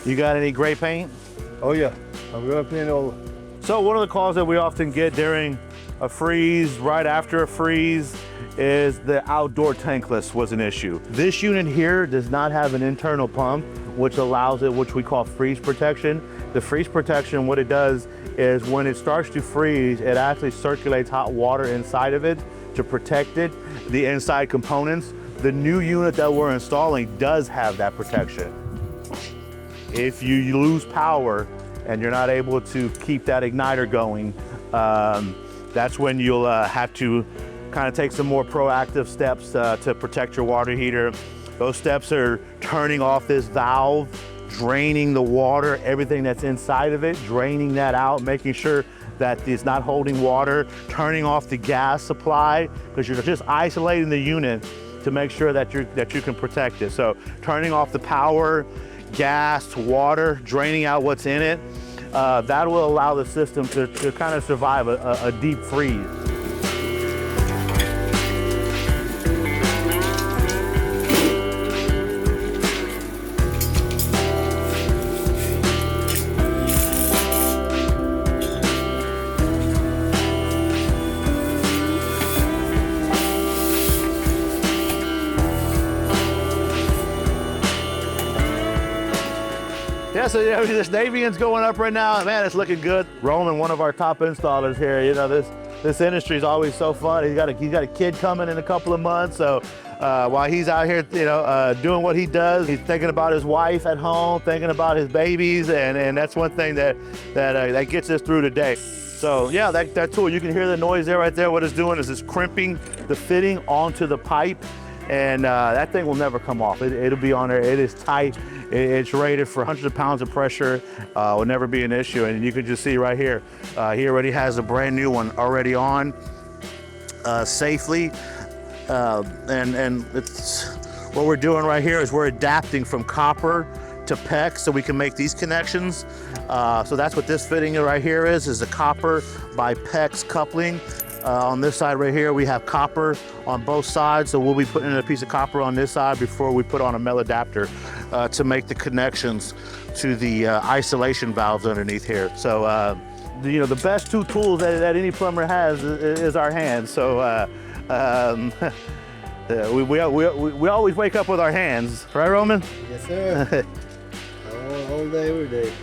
You got any gray paint? Oh yeah, I'm gonna paint all. So one of the calls that we often get during a freeze, right after a freeze, is the outdoor tankless was an issue. This unit here does not have an internal pump, which allows it, which we call freeze protection. The freeze protection, what it does is when it starts to freeze, it actually circulates hot water inside of it to protect it, the inside components. The new unit that we're installing does have that protection. If you lose power and you're not able to keep that igniter going, that's when you'll have to kind of take some more proactive steps to protect your water heater. Those steps are turning off this valve, draining the water, everything that's inside of it, draining that out, making sure that it's not holding water, turning off the gas supply, because you're just isolating the unit to make sure that you can protect it. So turning off the power, gas, water, draining out what's in it, that will allow the system to kind of survive a deep freeze. Yeah, so this Navien's going up right now. Man, it's looking good. Roman, one of our top installers here. You know, this industry is always so fun. He's got a kid coming in a couple of months, so while he's out here, doing what he does, he's thinking about his wife at home, thinking about his babies, and that's one thing that gets us through the day. So yeah, that tool, you can hear the noise there right there. What it's doing is it's crimping the fitting onto the pipe, and that thing will never come off. It'll be on there. It is tight. It's rated for hundreds of pounds of pressure. Will never be an issue. And you can just see right here, he already has a brand new one already on safely. And it's what we're doing right here is we're adapting from copper to PEX so we can make these connections. So that's what this fitting right here is a copper by PEX coupling. On this side right here, we have copper on both sides, so we'll be putting in a piece of copper on this side before we put on a metal adapter to make the connections to the isolation valves underneath here. So, the best two tools that any plumber has is our hands. So, we always wake up with our hands, right, Roman? Yes, sir. all day, every day.